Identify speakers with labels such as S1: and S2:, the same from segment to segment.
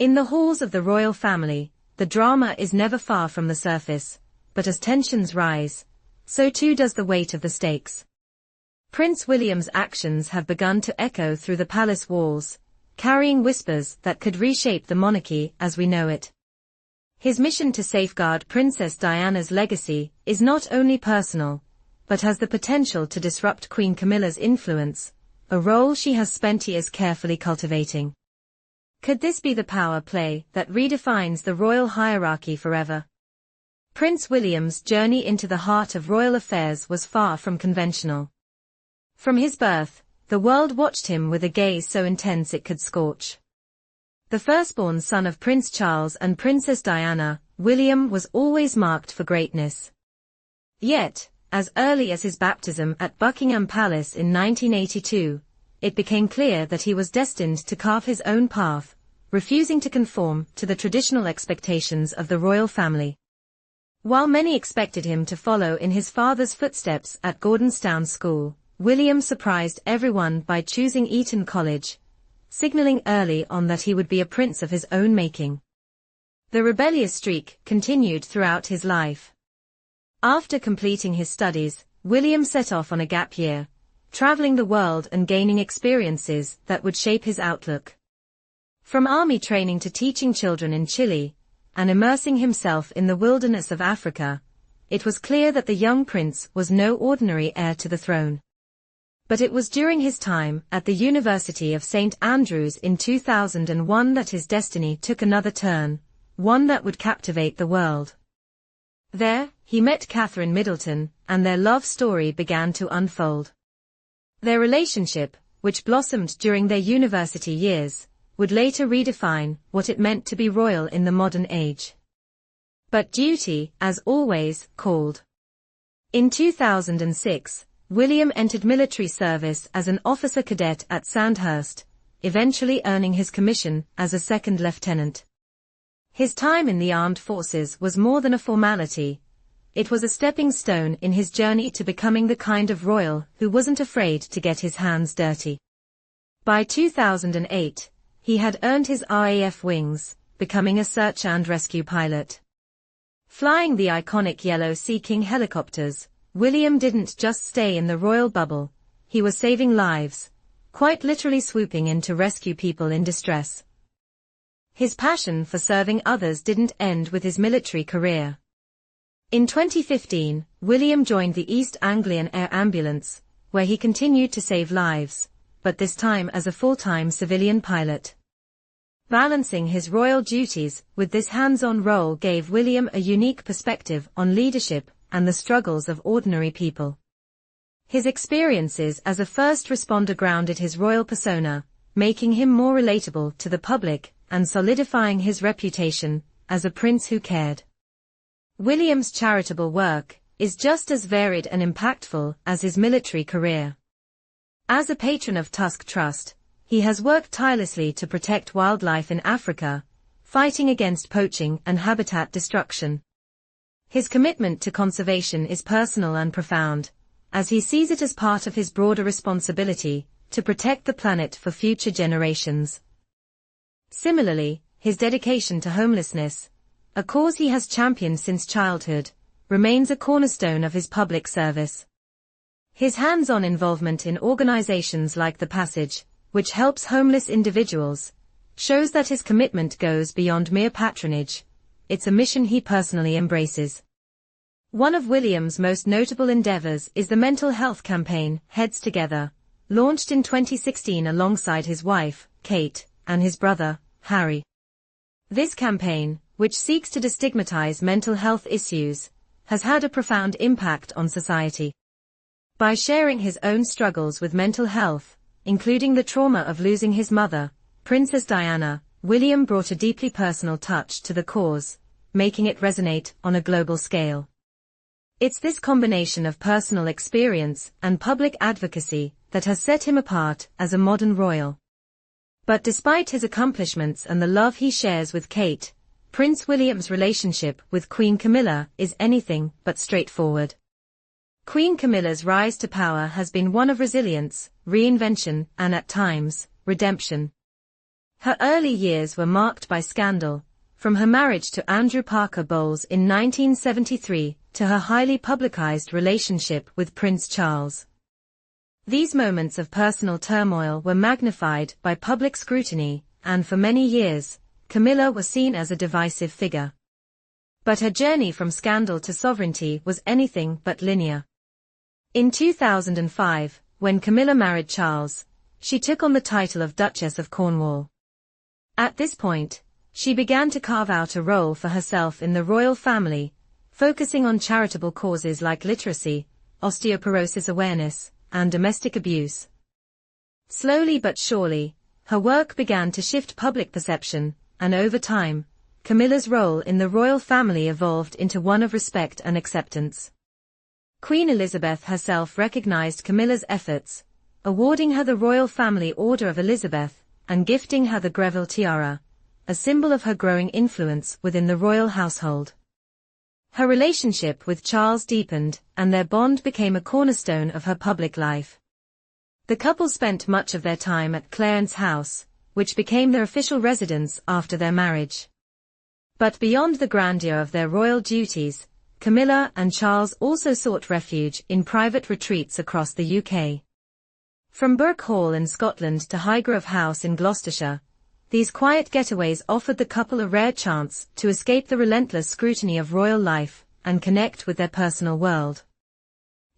S1: In the halls of the royal family, the drama is never far from the surface, but as tensions rise, so too does the weight of the stakes. Prince William's actions have begun to echo through the palace walls, carrying whispers that could reshape the monarchy as we know it. His mission to safeguard Princess Diana's legacy is not only personal, but has the potential to disrupt Queen Camilla's influence, a role she has spent years carefully cultivating. Could this be the power play that redefines the royal hierarchy forever? Prince William's journey into the heart of royal affairs was far from conventional. From his birth, the world watched him with a gaze so intense it could scorch. The firstborn son of Prince Charles and Princess Diana, William was always marked for greatness. Yet, as early as his baptism at Buckingham Palace in 1982, it became clear that he was destined to carve his own path, refusing to conform to the traditional expectations of the royal family. While many expected him to follow in his father's footsteps at Gordonstoun School, William surprised everyone by choosing Eton College, signaling early on that he would be a prince of his own making. The rebellious streak continued throughout his life. After completing his studies, William set off on a gap year, traveling the world and gaining experiences that would shape his outlook. From army training to teaching children in Chile, and immersing himself in the wilderness of Africa, it was clear that the young prince was no ordinary heir to the throne. But it was during his time at the University of St. Andrews in 2001 that his destiny took another turn, one that would captivate the world. There, he met Kate Middleton, and their love story began to unfold. Their relationship, which blossomed during their university years, would later redefine what it meant to be royal in the modern age. But duty, as always, called. In 2006, William entered military service as an officer cadet at Sandhurst, eventually earning his commission as a second lieutenant. His time in the armed forces was more than a formality. It was a stepping stone in his journey to becoming the kind of royal who wasn't afraid to get his hands dirty. By 2008, he had earned his RAF wings, becoming a search and rescue pilot. Flying the iconic yellow Sea King helicopters, William didn't just stay in the royal bubble, he was saving lives, quite literally swooping in to rescue people in distress. His passion for serving others didn't end with his military career. In 2015, William joined the East Anglian Air Ambulance, where he continued to save lives, but this time as a full-time civilian pilot. Balancing his royal duties with this hands-on role gave William a unique perspective on leadership and the struggles of ordinary people. His experiences as a first responder grounded his royal persona, making him more relatable to the public and solidifying his reputation as a prince who cared. William's charitable work is just as varied and impactful as his military career. As a patron of Tusk Trust, he has worked tirelessly to protect wildlife in Africa, fighting against poaching and habitat destruction. His commitment to conservation is personal and profound, as he sees it as part of his broader responsibility to protect the planet for future generations. Similarly, his dedication to homelessness, a cause he has championed since childhood, remains a cornerstone of his public service. His hands-on involvement in organizations like The Passage, which helps homeless individuals, shows that his commitment goes beyond mere patronage. It's a mission he personally embraces. One of William's most notable endeavors is the mental health campaign, Heads Together, launched in 2016 alongside his wife, Kate, and his brother, Harry. This campaign, which seeks to destigmatize mental health issues, has had a profound impact on society. By sharing his own struggles with mental health, including the trauma of losing his mother, Princess Diana, William brought a deeply personal touch to the cause, making it resonate on a global scale. It's this combination of personal experience and public advocacy that has set him apart as a modern royal. But despite his accomplishments and the love he shares with Kate, Prince William's relationship with Queen Camilla is anything but straightforward. Queen Camilla's rise to power has been one of resilience, reinvention, and at times, redemption. Her early years were marked by scandal, from her marriage to Andrew Parker Bowles in 1973 to her highly publicized relationship with Prince Charles. These moments of personal turmoil were magnified by public scrutiny, and for many years, Camilla was seen as a divisive figure. But her journey from scandal to sovereignty was anything but linear. In 2005, when Camilla married Charles, she took on the title of Duchess of Cornwall. At this point, she began to carve out a role for herself in the royal family, focusing on charitable causes like literacy, osteoporosis awareness, and domestic abuse. Slowly but surely, her work began to shift public perception, and over time, Camilla's role in the royal family evolved into one of respect and acceptance. Queen Elizabeth herself recognized Camilla's efforts, awarding her the Royal Family Order of Elizabeth, and gifting her the Greville Tiara, a symbol of her growing influence within the royal household. Her relationship with Charles deepened, and their bond became a cornerstone of her public life. The couple spent much of their time at Clarence House, which became their official residence after their marriage. But beyond the grandeur of their royal duties, Camilla and Charles also sought refuge in private retreats across the UK. From Burke Hall in Scotland to Highgrove House in Gloucestershire, these quiet getaways offered the couple a rare chance to escape the relentless scrutiny of royal life and connect with their personal world.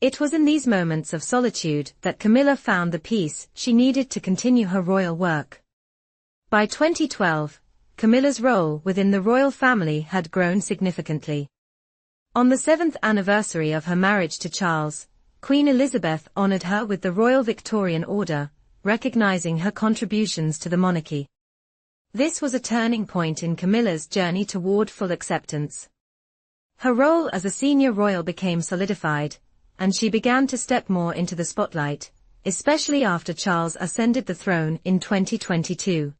S1: It was in these moments of solitude that Camilla found the peace she needed to continue her royal work. By 2012, Camilla's role within the royal family had grown significantly. On the 7th anniversary of her marriage to Charles, Queen Elizabeth honored her with the Royal Victorian Order, recognizing her contributions to the monarchy. This was a turning point in Camilla's journey toward full acceptance. Her role as a senior royal became solidified, and she began to step more into the spotlight, especially after Charles ascended the throne in 2022.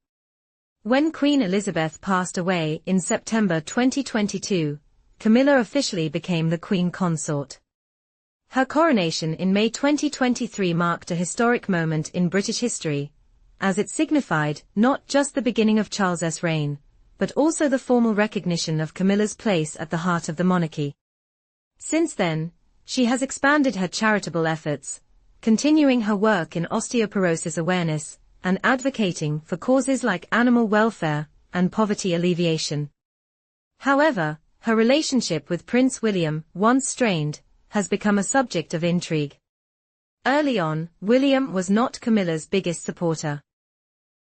S1: When Queen Elizabeth passed away in September 2022, Camilla officially became the Queen Consort. Her coronation in May 2023 marked a historic moment in British history, as it signified not just the beginning of Charles's reign, but also the formal recognition of Camilla's place at the heart of the monarchy. Since then, she has expanded her charitable efforts, continuing her work in osteoporosis awareness, and advocating for causes like animal welfare and poverty alleviation. However, her relationship with Prince William, once strained, has become a subject of intrigue. Early on, William was not Camilla's biggest supporter.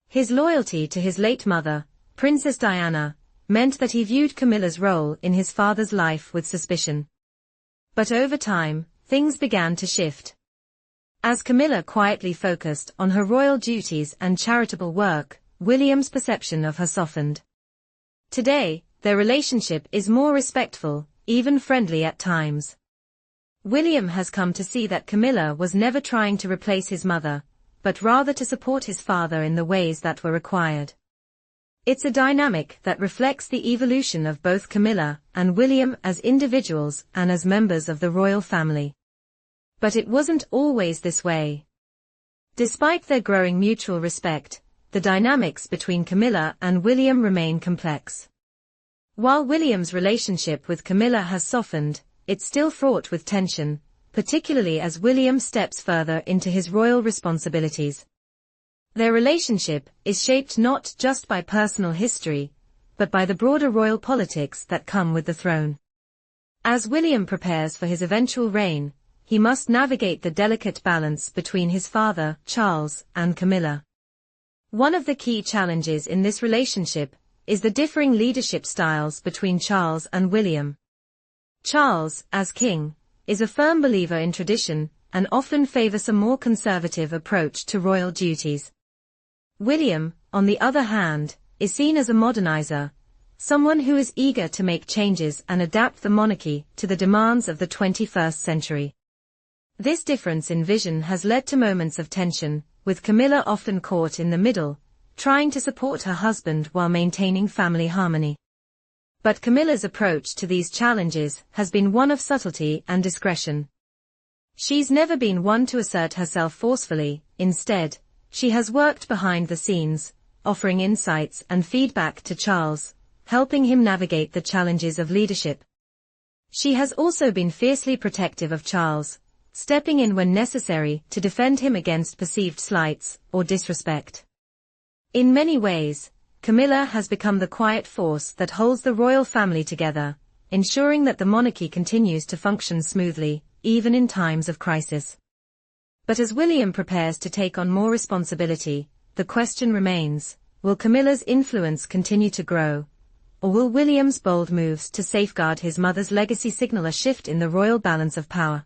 S1: His loyalty to his late mother, Princess Diana, meant that he viewed Camilla's role in his father's life with suspicion. But over time, things began to shift. As Camilla quietly focused on her royal duties and charitable work, William's perception of her softened. Today, their relationship is more respectful, even friendly at times. William has come to see that Camilla was never trying to replace his mother, but rather to support his father in the ways that were required. It's a dynamic that reflects the evolution of both Camilla and William as individuals and as members of the royal family. But it wasn't always this way. Despite their growing mutual respect, the dynamics between Camilla and William remain complex. While William's relationship with Camilla has softened, it's still fraught with tension, particularly as William steps further into his royal responsibilities. Their relationship is shaped not just by personal history, but by the broader royal politics that come with the throne. As William prepares for his eventual reign, he must navigate the delicate balance between his father, Charles, and Camilla. One of the key challenges in this relationship is the differing leadership styles between Charles and William. Charles, as king, is a firm believer in tradition and often favors a more conservative approach to royal duties. William, on the other hand, is seen as a modernizer, someone who is eager to make changes and adapt the monarchy to the demands of the 21st century. This difference in vision has led to moments of tension, with Camilla often caught in the middle, trying to support her husband while maintaining family harmony. But Camilla's approach to these challenges has been one of subtlety and discretion. She's never been one to assert herself forcefully. Instead, she has worked behind the scenes, offering insights and feedback to Charles, helping him navigate the challenges of leadership. She has also been fiercely protective of Charles, stepping in when necessary to defend him against perceived slights or disrespect. In many ways, Camilla has become the quiet force that holds the royal family together, ensuring that the monarchy continues to function smoothly, even in times of crisis. But as William prepares to take on more responsibility, the question remains, will Camilla's influence continue to grow, or will William's bold moves to safeguard his mother's legacy signal a shift in the royal balance of power?